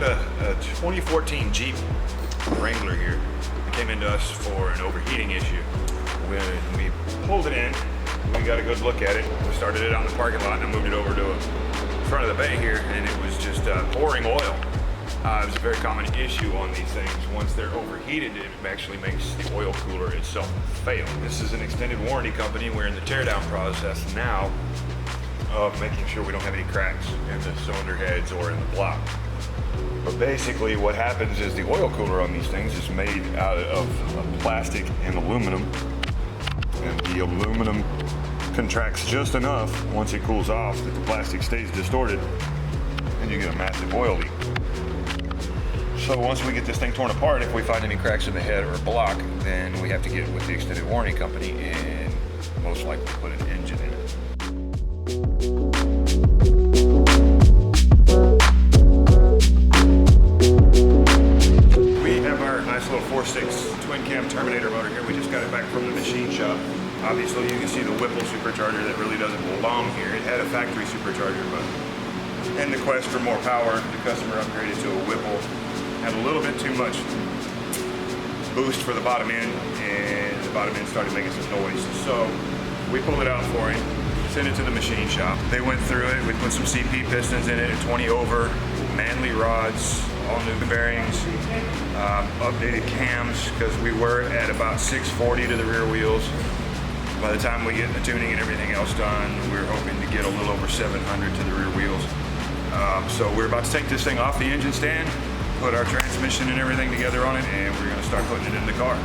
got a 2014 Jeep Wrangler here. It came into us for an overheating issue. When we pulled it in, we got a good look at it. We started it out in the parking lot and I moved it over to the front of the bay here, and it was just pouring oil. It was a very common issue on these things. Once they're overheated, it actually makes the oil cooler itself fail. This is an extended warranty company. We're in the teardown process now of making sure we don't have any cracks in the cylinder heads or in the block. But basically what happens is the oil cooler on these things is made out of plastic and aluminum. And the aluminum contracts just enough once it cools off that the plastic stays distorted and you get a massive oil leak. So once we get this thing torn apart, if we find any cracks in the head or block, then we have to get with the extended warranty company and most likely put an engine in it. We have our nice little 4.6 twin cam Terminator motor here. We just got it back from the machine shop. Obviously you can see the Whipple supercharger that really doesn't belong here. It had a factory supercharger, but in the quest for more power, the customer upgraded to a Whipple. Had a little bit too much boost for the bottom end, and the bottom end started making some noise. So we pulled it out for him, sent it to the machine shop. They went through it. We put some CP pistons in it at 20 over, Manley rods, all new bearings, updated cams, because we were at about 640 to the rear wheels. By the time we get the tuning and everything else done, we're hoping to get a little over 700 to the rear wheels. So we're about to take this thing off the engine stand, put our transmission and everything together on it, and we're going to start putting it in the car.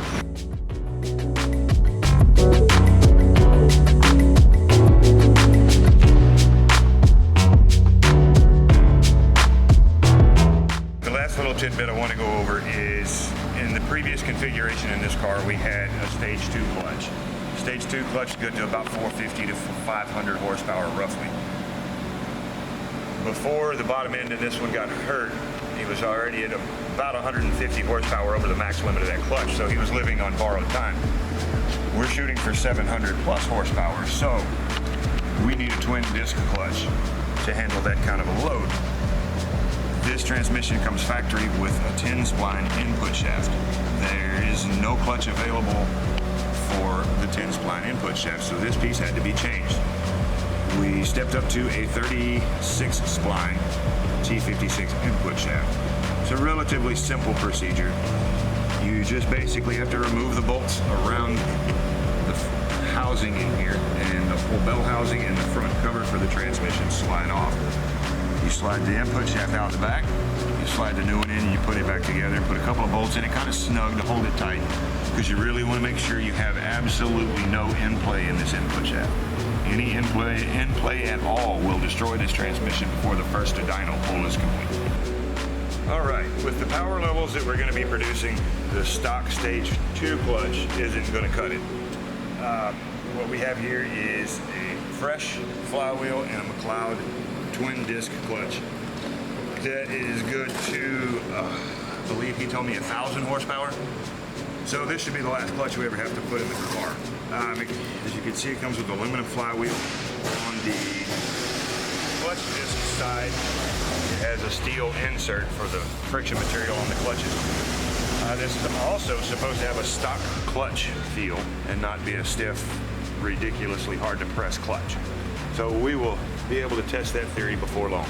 The last little tidbit I want to go over is, in the previous configuration in this car, we had a stage 2 clutch. Stage 2 clutch is good to about 450 to 500 horsepower roughly. Before the bottom end of this one got hurt, he was already at about 150 horsepower over the max limit of that clutch, so he was living on borrowed time. We're shooting for 700 plus horsepower, so we need a twin disc clutch to handle that kind of a load. This transmission comes factory with a 10 spline input shaft. There is no clutch available for the 10 spline input shaft, so this piece had to be changed. We stepped up to a 36 spline T56 input shaft. It's a relatively simple procedure. You just basically have to remove the bolts around the housing in here, and the full bell housing and the front cover for the transmission slide off. You slide the input shaft out the back, you slide the new one in, and you put it back together and put a couple of bolts in it kind of snug to hold it tight, because you really want to make sure you have absolutely no in-play in this input shaft. Any in-play at all will destroy this transmission before the first dyno pull is complete. All right, with the power levels that we're going to be producing, the stock stage 2 clutch isn't going to cut it. What we have here is a fresh flywheel and a McLeod twin disc clutch. That is good to, I believe he told me 1,000 horsepower. So this should be the last clutch we ever have to put in the car. As you can see, it comes with aluminum flywheel. On the clutch disc side, it has a steel insert for the friction material on the clutches. This is also supposed to have a stock clutch feel and not be a stiff, ridiculously hard to press clutch. So we will be able to test that theory before long.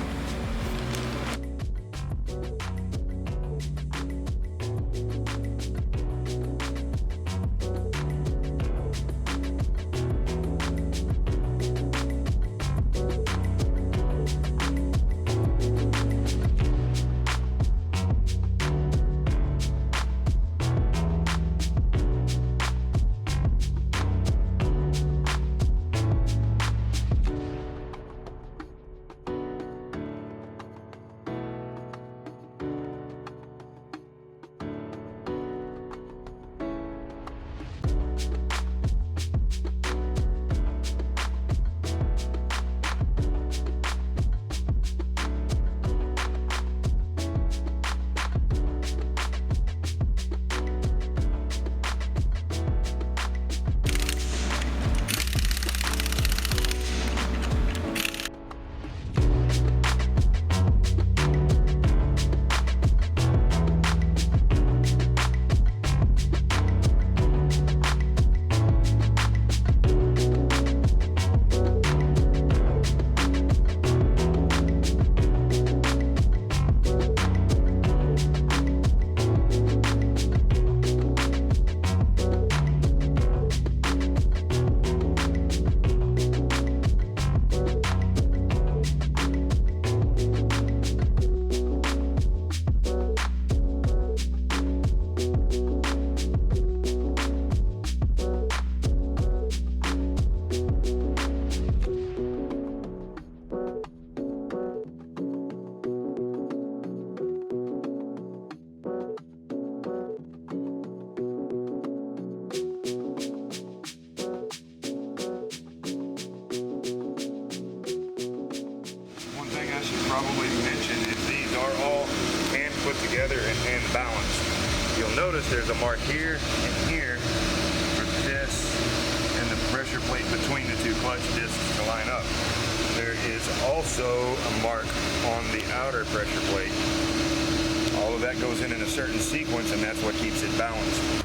all hand put together and hand balanced. You'll notice there's a mark here and here for this and the pressure plate between the two clutch discs to line up. There is also a mark on the outer pressure plate. All of that goes in a certain sequence, and that's what keeps it balanced.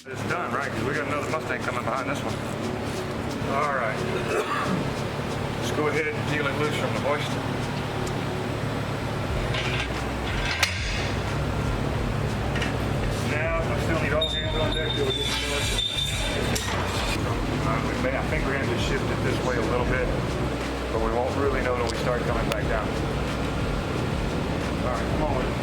It's done, right? Because we got another Mustang coming behind this one. All right. Let's go ahead and peel it loose from the hoist. Now, I still need all hands on deck till we get started. I think we're going to just shift it this way a little bit, but we won't really know until we start coming back down. All right, come on with it.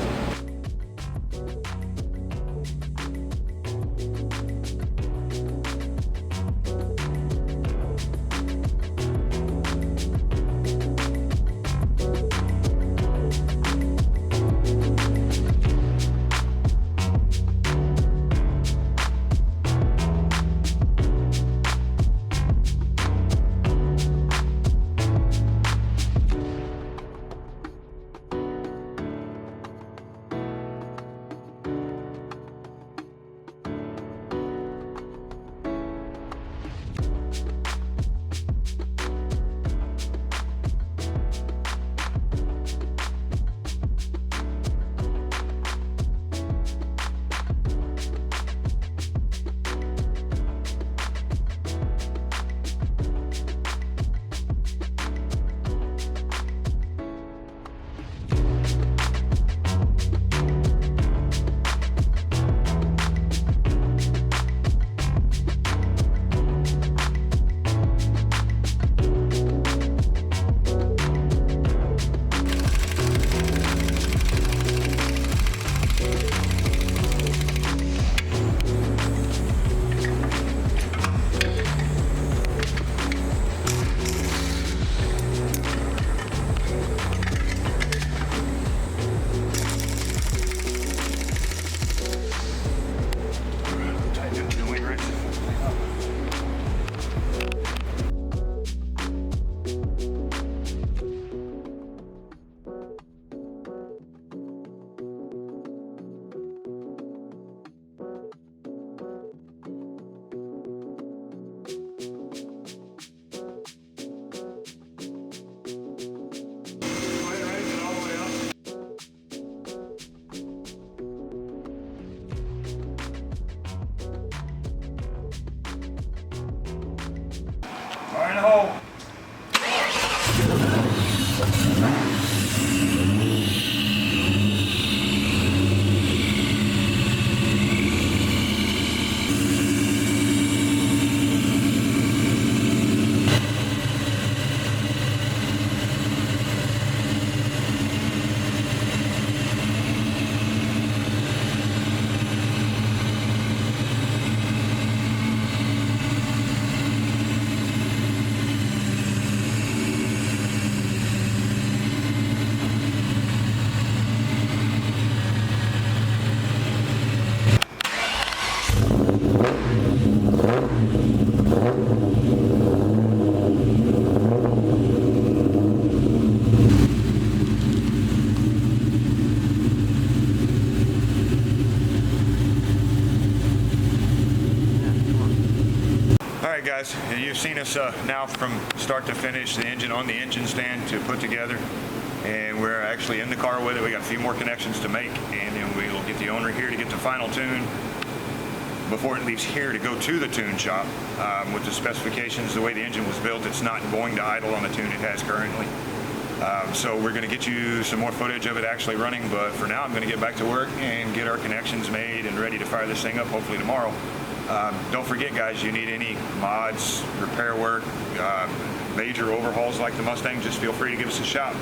guys, you've seen us now from start to finish, the engine on the engine stand to put together, and we're actually in the car with it. We got a few more connections to make, and then we'll get the owner here to get the final tune before it leaves here to go to the tune shop. With the specifications, the way the engine was built, it's not going to idle on the tune it has currently. So we're going to get you some more footage of it actually running, but for now I'm going to get back to work and get our connections made and ready to fire this thing up hopefully tomorrow. Don't forget, guys, you need any mods, repair work, major overhauls like the Mustang, just feel free to give us a shout.